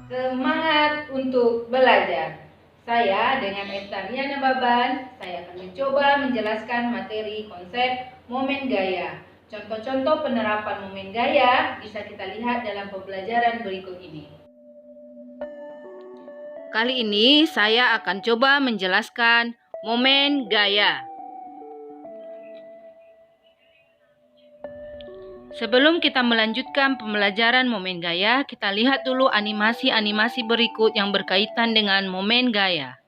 Semangat untuk belajar. Saya dengan Estariana Baban, saya akan mencoba menjelaskan materi konsep momen gaya. Contoh-contoh penerapan momen gaya bisa kita lihat dalam pembelajaran berikut ini. Kali ini saya akan coba menjelaskan momen gaya. Sebelum kita melanjutkan pembelajaran momen gaya, kita lihat dulu animasi-animasi berikut yang berkaitan dengan momen gaya.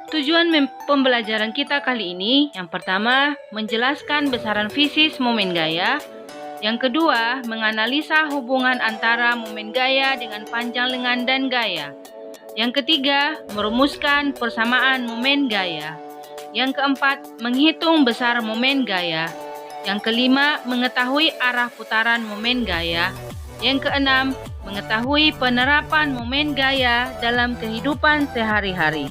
Tujuan pembelajaran kita kali ini, yang pertama, menjelaskan besaran fisis momen gaya. Yang kedua, menganalisa hubungan antara momen gaya dengan panjang lengan dan gaya. Yang ketiga, merumuskan persamaan momen gaya. Yang keempat, menghitung besar momen gaya. Yang kelima, mengetahui arah putaran momen gaya. Yang keenam, mengetahui penerapan momen gaya dalam kehidupan sehari-hari.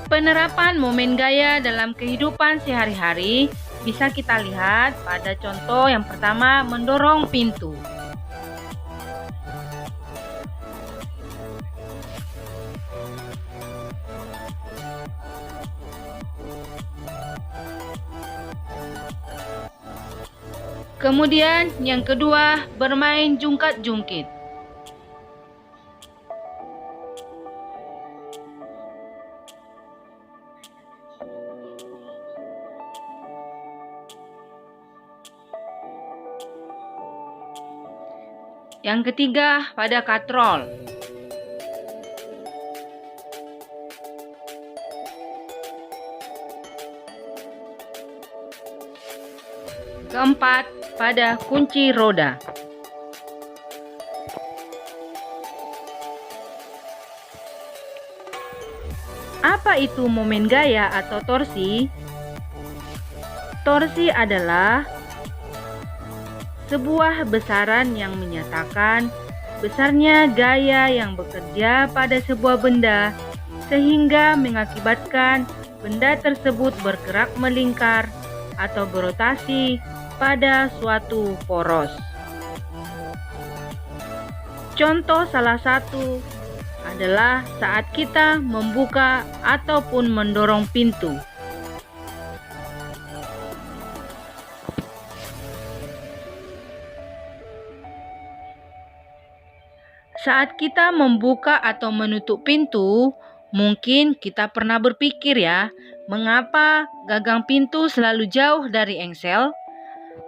Penerapan momen gaya dalam kehidupan sehari-hari bisa kita lihat pada contoh yang pertama, mendorong pintu. Kemudian yang kedua, bermain jungkat-jungkit. Yang ketiga, pada katrol. Keempat, pada kunci roda. Apa itu momen gaya atau torsi? Torsi adalah sebuah besaran yang menyatakan besarnya gaya yang bekerja pada sebuah benda sehingga mengakibatkan benda tersebut bergerak melingkar atau berotasi pada suatu poros. Contoh salah satu adalah saat kita membuka ataupun mendorong pintu. Saat kita membuka atau menutup pintu, mungkin kita pernah berpikir ya, mengapa gagang pintu selalu jauh dari engsel?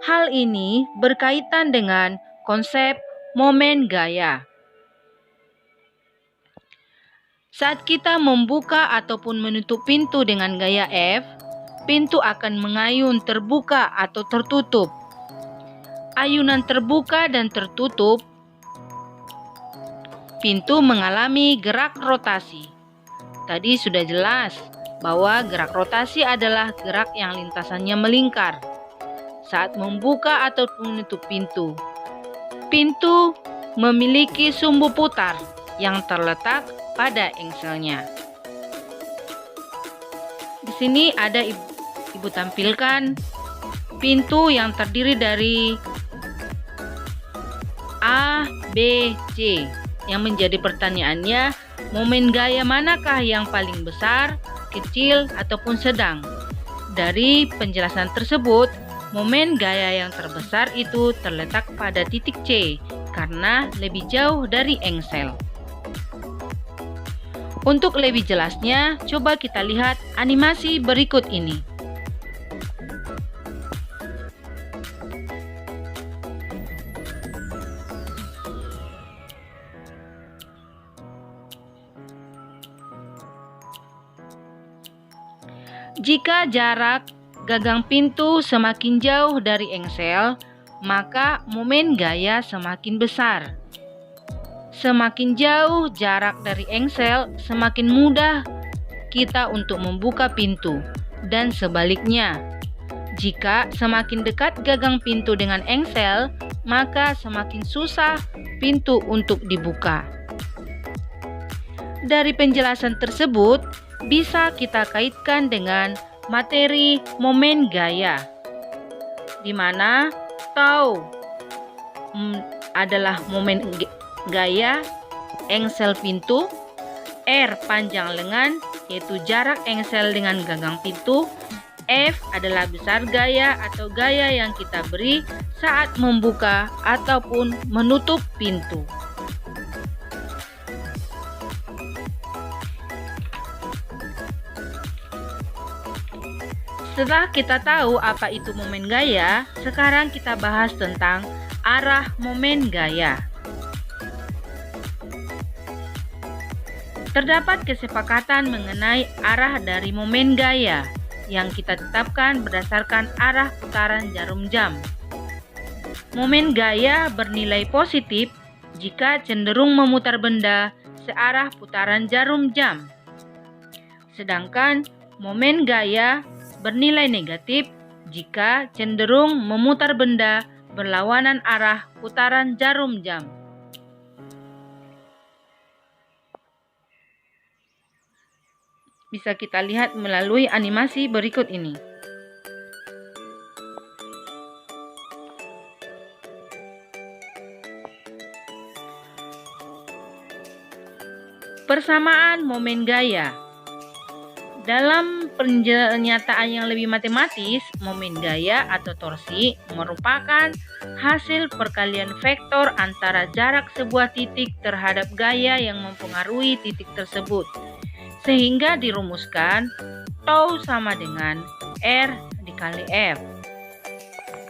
Hal ini berkaitan dengan konsep momen gaya. Saat kita membuka ataupun menutup pintu dengan gaya F, pintu akan mengayun terbuka atau tertutup. Ayunan terbuka dan tertutup, pintu mengalami gerak rotasi. Tadi sudah jelas bahwa gerak rotasi adalah gerak yang lintasannya melingkar. Saat membuka atau menutup pintu, pintu memiliki sumbu putar yang terletak pada engselnya. Di sini ada ibu tampilkan pintu yang terdiri dari A, B, C. Yang menjadi pertanyaannya, momen gaya manakah yang paling besar, kecil, ataupun sedang? Dari penjelasan tersebut, momen gaya yang terbesar itu terletak pada titik C karena lebih jauh dari engsel. Untuk lebih jelasnya, coba kita lihat animasi berikut ini. Jika jarak gagang pintu semakin jauh dari engsel, maka momen gaya semakin besar. Semakin jauh jarak dari engsel, semakin mudah kita untuk membuka pintu. dan sebaliknya. Jika semakin dekat gagang pintu dengan engsel, maka semakin susah pintu untuk dibuka. Dari penjelasan tersebut, bisa kita kaitkan dengan materi momen gaya, di mana tau adalah momen gaya engsel pintu, R panjang lengan yaitu jarak engsel dengan gagang pintu, F adalah besar gaya atau gaya yang kita beri saat membuka ataupun menutup pintu. Setelah kita tahu apa itu momen gaya, sekarang kita bahas tentang arah momen gaya. Terdapat kesepakatan mengenai arah dari momen gaya yang kita tetapkan berdasarkan arah putaran jarum jam. Momen gaya bernilai positif jika cenderung memutar benda searah putaran jarum jam. Sedangkan momen gaya bernilai negatif jika cenderung memutar benda berlawanan arah putaran jarum jam. Bisa kita lihat melalui animasi berikut ini. Persamaan momen gaya. Dalam pernyataan yang lebih matematis, momen gaya atau torsi merupakan hasil perkalian vektor antara jarak sebuah titik terhadap gaya yang mempengaruhi titik tersebut. Sehingga dirumuskan tau sama dengan R dikali F.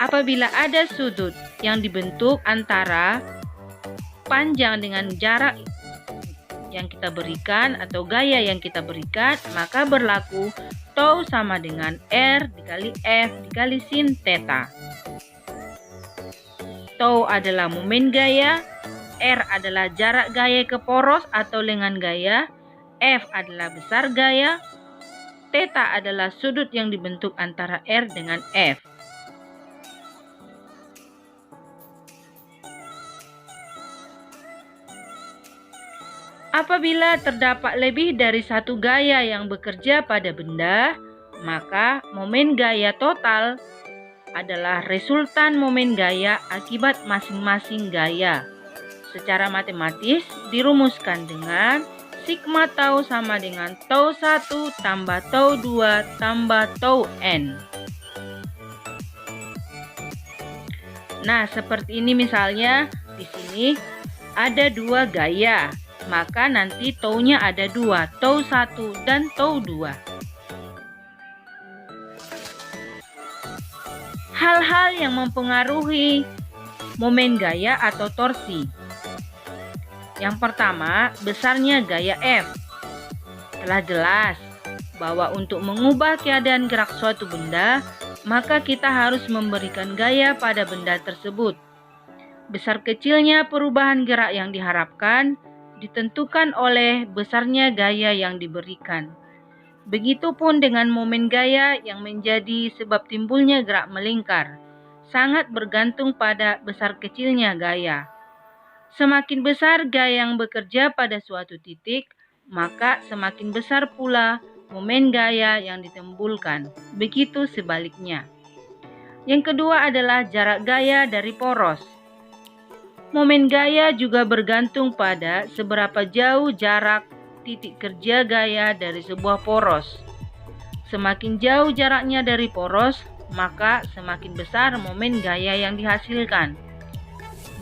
Apabila ada sudut yang dibentuk antara panjang dengan jarak yang kita berikan atau gaya yang kita berikan, maka berlaku tau sama dengan R dikali F dikali sin theta. Tau adalah momen gaya, R adalah jarak gaya ke poros atau lengan gaya, F adalah besar gaya, theta adalah sudut yang dibentuk antara R dengan F. Apabila terdapat lebih dari satu gaya yang bekerja pada benda, maka momen gaya total adalah resultan momen gaya akibat masing-masing gaya. Secara matematis dirumuskan dengan sigma tau sama dengan tau 1 tambah tau 2 tambah tau n. Nah, seperti ini misalnya di sini ada dua gaya, maka nanti taunya ada dua, tau 1 dan tau 2. Hal-hal yang mempengaruhi momen gaya atau torsi. Yang pertama, besarnya gaya F. Telah jelas bahwa untuk mengubah keadaan gerak suatu benda, maka kita harus memberikan gaya pada benda tersebut. Besar kecilnya perubahan gerak yang diharapkan ditentukan oleh besarnya gaya yang diberikan. Begitupun dengan momen gaya yang menjadi sebab timbulnya gerak melingkar, sangat bergantung pada besar kecilnya gaya. Semakin besar gaya yang bekerja pada suatu titik, maka semakin besar pula momen gaya yang ditimbulkan. Begitu sebaliknya. Yang kedua adalah jarak gaya dari poros. Momen gaya juga bergantung pada seberapa jauh jarak titik kerja gaya dari sebuah poros. Semakin jauh jaraknya dari poros, maka semakin besar momen gaya yang dihasilkan.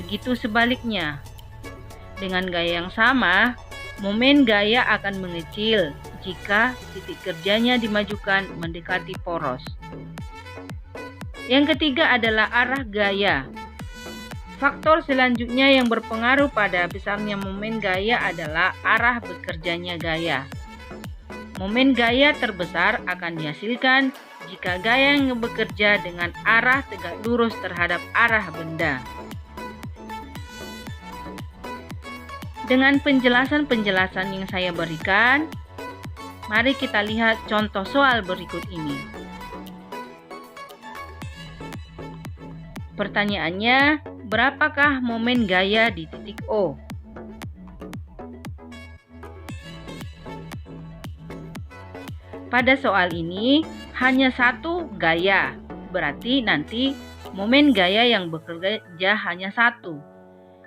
Begitu sebaliknya. Dengan gaya yang sama, momen gaya akan mengecil jika titik kerjanya dimajukan mendekati poros. Yang ketiga adalah arah gaya. Faktor selanjutnya yang berpengaruh pada besarnya momen gaya adalah arah bekerjanya gaya. Momen gaya terbesar akan dihasilkan jika gaya yang bekerja dengan arah tegak lurus terhadap arah benda. Dengan penjelasan-penjelasan yang saya berikan, Mari kita lihat contoh soal berikut ini. Pertanyaannya, berapakah momen gaya di titik O? Pada soal ini hanya satu gaya, berarti nanti momen gaya yang bekerja hanya satu.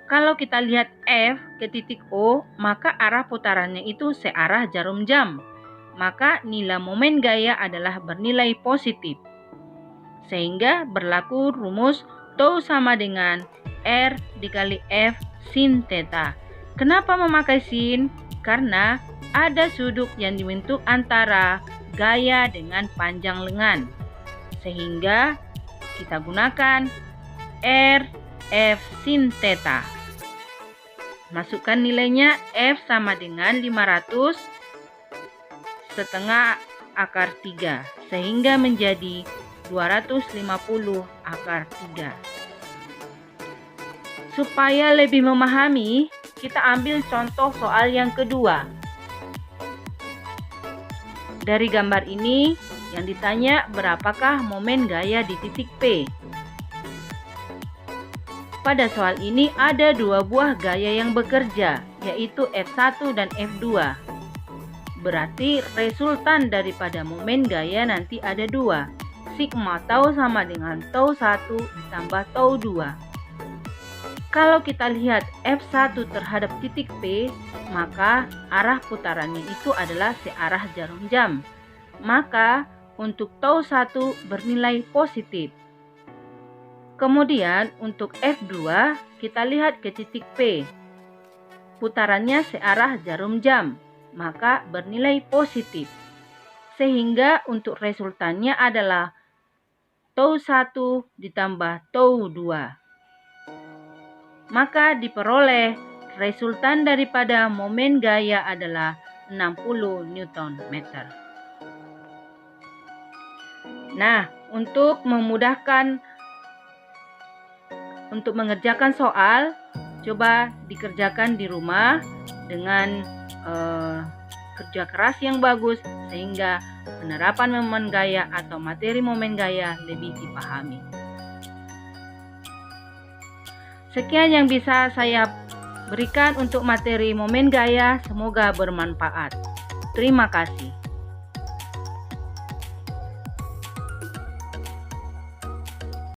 Kalau kita lihat F ke titik O, maka arah putarannya itu searah jarum jam. Maka nilai momen gaya adalah bernilai positif. Sehingga berlaku rumus tau sama dengan R dikali F sin theta. Kenapa memakai sin? Karena ada sudut yang dibentuk antara gaya dengan panjang lengan. Sehingga kita gunakan R F sin theta. Masukkan nilainya, F sama dengan 500 setengah akar 3. Sehingga menjadi 250 akar 3. Supaya lebih memahami, kita ambil contoh soal yang kedua. Dari gambar ini, yang ditanya berapakah momen gaya di titik P. Pada soal ini ada dua buah gaya yang bekerja, yaitu F1 dan F2. Berarti resultan daripada momen gaya nanti ada dua. Sigma tau sama dengan tau 1 ditambah tau 2. Kalau kita lihat F1 terhadap titik P, maka arah putarannya itu adalah searah jarum jam. Maka untuk tau 1 bernilai positif. Kemudian untuk F2 kita lihat ke titik P. Putarannya searah jarum jam, maka bernilai positif. Sehingga untuk resultannya adalah tau 1 ditambah tau 2. Maka diperoleh resultan daripada momen gaya adalah 60 Newton meter. Nah, untuk memudahkan untuk mengerjakan soal, coba dikerjakan di rumah dengan kerja keras yang bagus sehingga penerapan momen gaya atau materi momen gaya lebih dipahami. Sekian yang bisa saya berikan untuk materi momen gaya, semoga bermanfaat. Terima kasih.